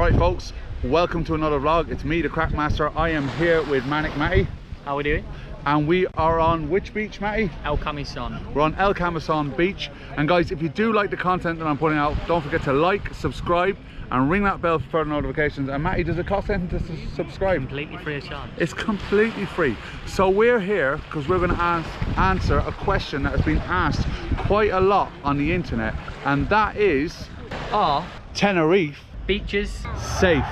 Alright folks, welcome to another vlog. It's me, the Crack Master. I am here with Mattie. How are we doing? And we are on which beach, Mattie? El Camison. We're on El Camison beach. And guys, if you do like the content that I'm putting out, don't forget to like, subscribe and ring that bell for further notifications. And Mattie, does it cost anything to subscribe? Completely free of charge. It's completely free. So we're here because we're going to answer a question that has been asked quite a lot on the internet, and that is, Are Tenerife beaches safe?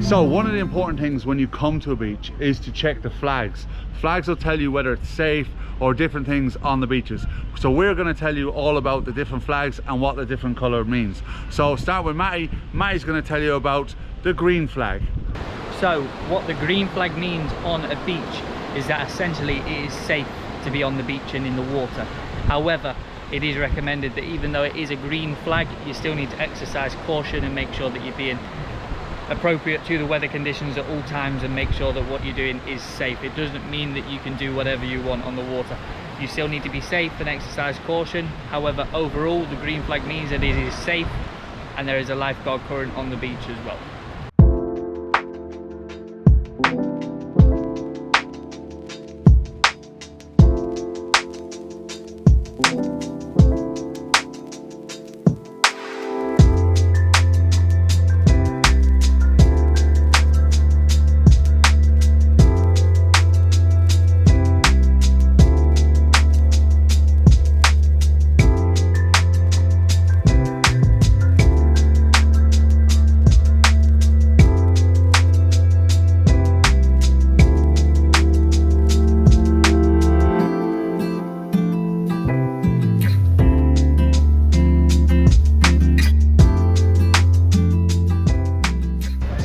So one of the important things when you come to a beach is to check the flags. Flags will tell you whether it's safe or different things on the beaches. So we're going to tell you all about the different flags and what the different colour means. So start with Mattie. Mattie's going to tell you about the green flag. So what the green flag means on a beach is that essentially it is safe to be on the beach and in the water. However, it is recommended that even though it is a green flag, you still need to exercise caution and make sure that you're being appropriate to the weather conditions at all times and make sure that what you're doing is safe. It doesn't mean that you can do whatever you want on the water. You still need to be safe and exercise caution. However, overall the green flag means that it is safe and there is a lifeguard current on the beach as well.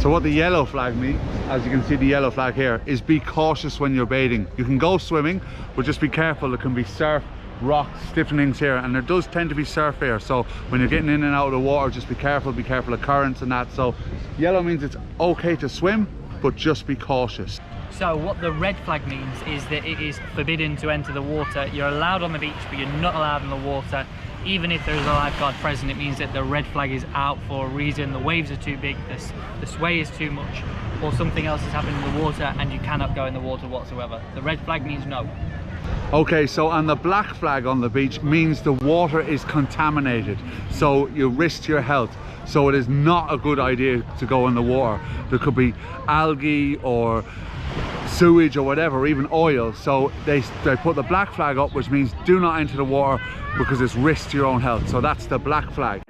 So what the yellow flag means, as you can see the yellow flag here, is be cautious when you're bathing. You can go swimming, but just be careful. There can be surf, rocks, different things here, and there does tend to be surf here. So when you're getting in and out of the water, just be careful of currents and that. So yellow means it's okay to swim, but just be cautious. So what the red flag means is that it is forbidden to enter the water. You're allowed on the beach, but you're not allowed in the water. Even if there is a lifeguard present, it means that the red flag is out for a reason. The waves are too big, the sway is too much, or something else has happened in the water and you cannot go in the water whatsoever. The red flag means no. Okay, so and the black flag on the beach means the water is contaminated, so you risk your health. So it is not a good idea to go in the water. There could be algae or sewage or whatever, even oil. So they put the black flag up, which means do not enter the water because it's risk to your own health. So that's the black flag.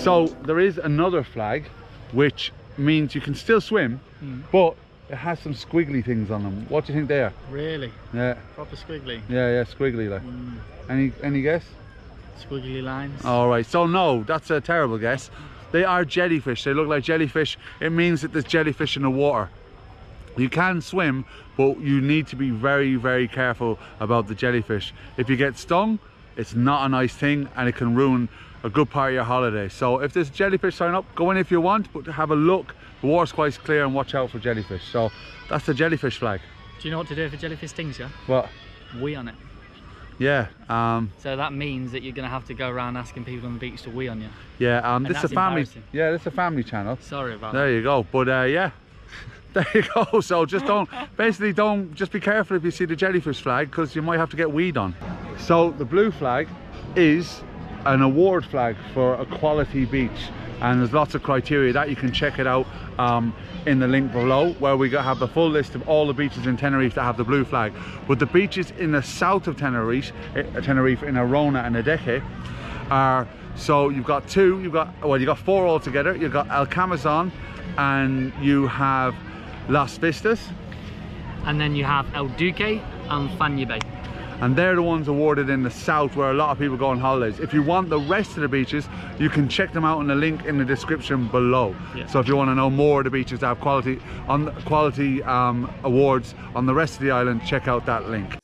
So there is another flag which means you can still swim, but it has some squiggly things on them. What do you think they are? Really? Yeah. Proper squiggly? Yeah, squiggly like. Any guess? Squiggly lines? Alright, so no, that's a terrible guess. They are jellyfish. They look like jellyfish. It means that there's jellyfish in the water. You can swim, but you need to be very, very careful about the jellyfish. If you get stung, it's not a nice thing and it can ruin a good part of your holiday. So if there's jellyfish sign up, go in if you want, but have a look. The water's quite clear and watch out for jellyfish. So that's the jellyfish flag. Do you know what to do if a jellyfish stings you? What? Wee on it. Yeah. So that means that you're going to have to go around asking people on the beach to wee on you. Yeah. This is a family. Yeah, this is a family channel. Sorry about that. There you go. But yeah, There you go. So just don't just be careful if you see the jellyfish flag, because you might have to get weed on. So the blue flag is an award flag for a quality beach, and there's lots of criteria that you can check it out in the link below, where we have the full list of all the beaches in Tenerife that have the blue flag. But the beaches in the south of Tenerife in Arona and Duque are, so you've got four altogether. You've got El Camison, and you have Las Vistas, and then you have El Duque and Fanya Bay. And they're the ones awarded in the south, where a lot of people go on holidays. If you want the rest of the beaches, you can check them out in the link in the description below. Yeah. So if you want to know more of the beaches that have quality awards on the rest of the island, check out that link.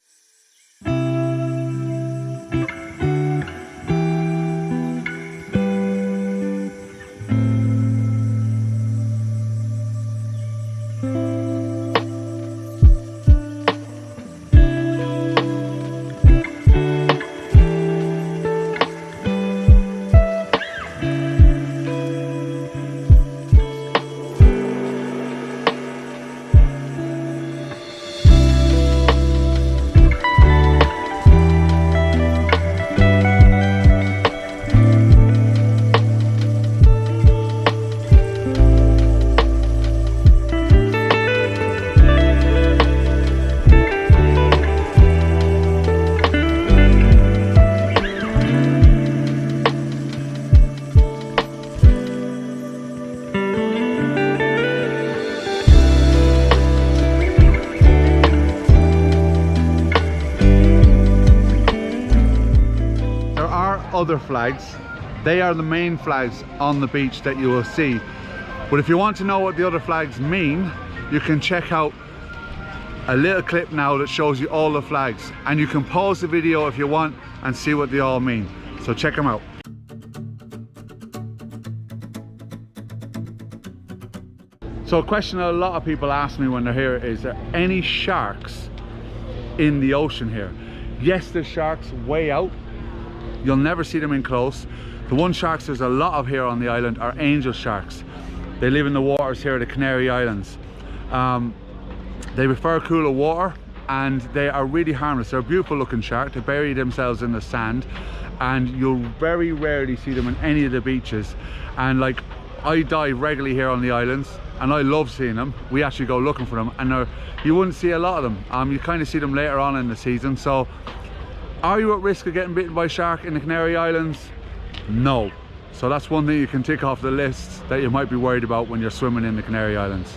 Other flags, they are the main flags on the beach that you will see. But if you want to know what the other flags mean, you can check out a little clip now that shows you all the flags, and you can pause the video if you want and see what they all mean. So check them out. So a question that a lot of people ask me when they're here is there any sharks in the ocean here? Yes, there's sharks way out. You'll never see them in close. The one sharks there's a lot of here on the island are angel sharks. They live in the waters here at the Canary Islands. They prefer cooler water, and they are really harmless. They're a beautiful looking shark. They bury themselves in the sand, and you'll very rarely see them in any of the beaches. And like, I dive regularly here on the islands, and I love seeing them. We actually go looking for them, and you wouldn't see a lot of them. You kind of see them later on in the season. So are you at risk of getting bitten by a shark in the Canary Islands? No. So that's one thing you can tick off the list that you might be worried about when you're swimming in the Canary Islands.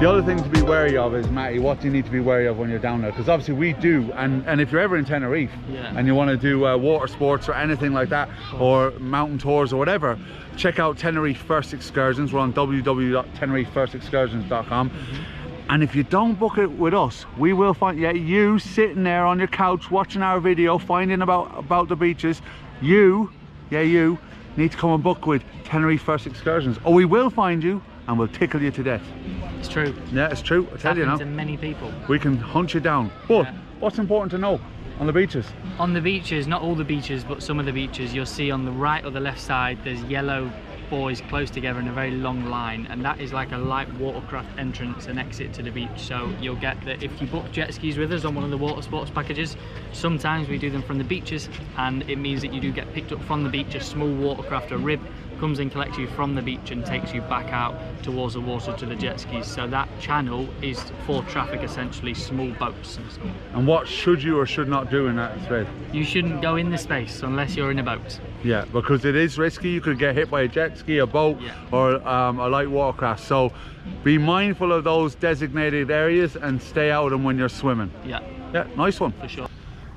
The other thing to be wary of is, Matty, what do you need to be wary of when you're down there? Because obviously we do, and if you're ever in Tenerife and you want to do water sports or anything like that, or mountain tours or whatever, check out Tenerife First Excursions. We're on www.tenerifefirstexcursions.com. And if you don't book it with us, we will find you sitting there on your couch watching our video, finding about the beaches. You need to come and book with Tenerife First Excursions, or we will find you and we'll tickle you to death. It's true. Yeah, it's true. I tell you now. To many people. We can hunt you down. But what's important to know on the beaches? On the beaches, not all the beaches, but some of the beaches, you'll see on the right or the left side, there's yellow buoys close together in a very long line, and that is like a light watercraft entrance and exit to the beach. So you'll get that if you book jet skis with us on one of the water sports packages, sometimes we do them from the beaches, and it means that you do get picked up from the beach. A small watercraft, a rib, comes and collects you from the beach and takes you back out towards the water to the jet skis. So that channel is for traffic, essentially small boats and stuff. And what should you or should not do in that space? You shouldn't go in the space unless you're in a boat. Yeah, because it is risky. You could get hit by a jet ski, a boat, or a light watercraft. So be mindful of those designated areas and stay out of them when you're swimming. Yeah, nice one. For sure.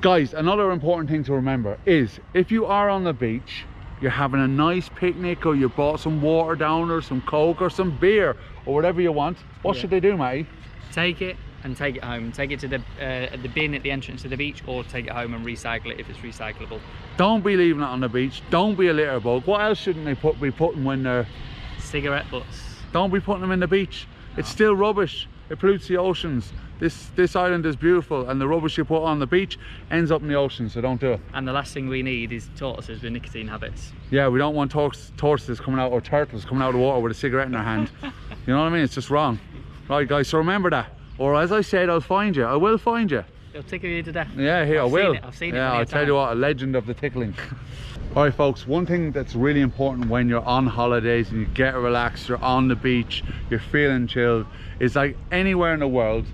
Guys, another important thing to remember is if you are on the beach, you're having a nice picnic, or you brought some water down, or some Coke, or some beer, or whatever you want, what should they do, Matty? Take it and take it home. Take it to the bin at the entrance to the beach, or take it home and recycle it if it's recyclable. Don't be leaving it on the beach. Don't be a litter bug. What else shouldn't they be putting when they're... Cigarette butts. Don't be putting them in the beach. It's still rubbish. It pollutes the oceans. This island is beautiful, and the rubbish you put on the beach ends up in the ocean, so don't do it. And the last thing we need is tortoises with nicotine habits. Yeah, we don't want tortoises coming out, or turtles coming out of the water with a cigarette in their hand. You know what I mean? It's just wrong. Right, guys, so remember that. Or as I said, I'll find you. I will find you. It'll tickle you to death. Yeah, here, I will. I've seen it. Yeah, I'll tell you what, a legend of the tickling. All right, folks, one thing that's really important when you're on holidays and you get relaxed, you're on the beach, you're feeling chilled, is like anywhere in the world,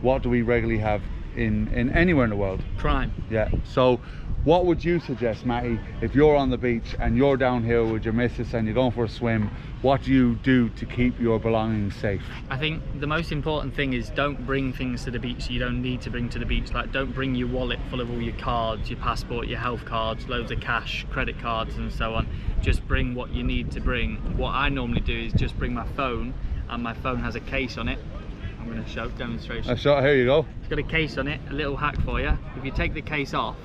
what do we regularly have in anywhere in the world? Crime. Yeah, so what would you suggest, Matty, if you're on the beach and you're down here with your missus and you're going for a swim? What do you do to keep your belongings safe? I think the most important thing is don't bring things to the beach you don't need to bring to the beach. Like, don't bring your wallet full of all your cards, your passport, your health cards, loads of cash, credit cards and so on. Just bring what you need to bring. What I normally do is just bring my phone, and my phone has a case on it. I'm going to show demonstration. Here you go. It's got a case on it, a little hack for you. If you take the case off,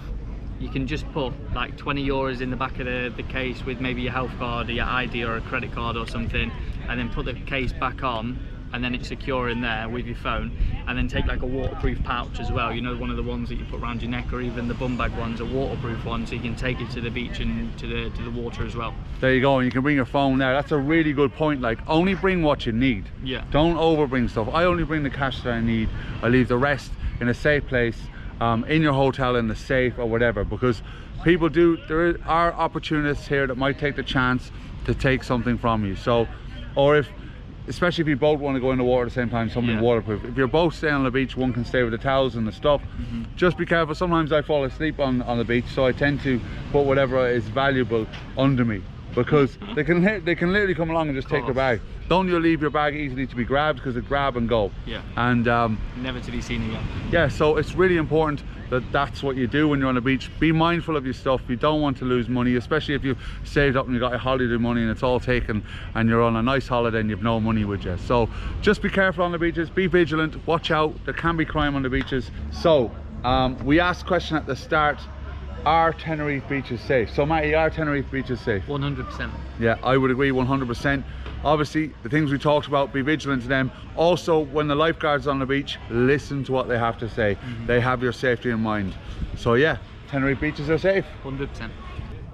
you can just put like 20 euros in the back of the case with maybe your health card or your ID or a credit card or something, and then put the case back on, and then it's secure in there with your phone. And then take like a waterproof pouch as well, you know, one of the ones that you put around your neck, or even the bum bag ones, a waterproof one, so you can take it to the beach and to the water as well. There you go, and you can bring your phone there. That's a really good point. Like, only bring what you need. Yeah. Don't over bring stuff. I only bring the cash that I need. I leave the rest in a safe place, in your hotel, in the safe or whatever, because people do, there are opportunists here that might take the chance to take something from you. So, or especially if you both want to go in the water at the same time, something waterproof. If you're both staying on the beach, one can stay with the towels and the stuff. Just be careful. Sometimes I fall asleep on the beach, so I tend to put whatever is valuable under me, because they can literally come along and just take the bag. Don't you leave your bag easily to be grabbed, because it grab and go. Yeah. And never to be seen again. yeah, so it's really important that that's what you do when you're on the beach. Be mindful of your stuff. You don't want to lose money, especially if you've saved up and you got your holiday money and it's all taken, and you're on a nice holiday and you've no money with you. So just be careful on the beaches, be vigilant, watch out. There can be crime on the beaches. So we asked a question at the start: are Tenerife beaches safe? So Matty, are Tenerife beaches safe? 100%. Yeah, I would agree 100%. Obviously, the things we talked about, be vigilant to them. Also, when the lifeguards are on the beach, listen to what they have to say. They have your safety in mind. So yeah, Tenerife beaches are safe. 100%.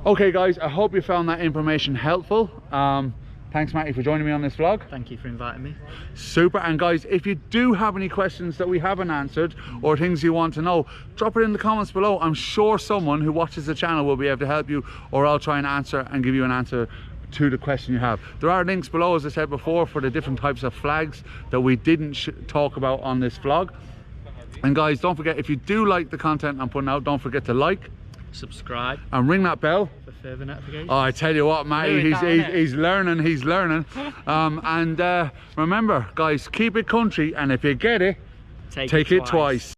Okay guys, I hope you found that information helpful. Thanks Matty for joining me on this vlog. Thank you for inviting me. Super. And guys, if you do have any questions that we haven't answered, or things you want to know, drop it in the comments below. I'm sure someone who watches the channel will be able to help you, or I'll try and answer and give you an answer to the question you have. There are links below, as I said before, for the different types of flags that we didn't talk about on this vlog. And guys, don't forget, if you do like the content I'm putting out, don't forget to like, subscribe, and ring that bell for further notifications. Oh, I tell you what, Matty, he's learning. And remember guys, keep it country, and if you get it, take it twice.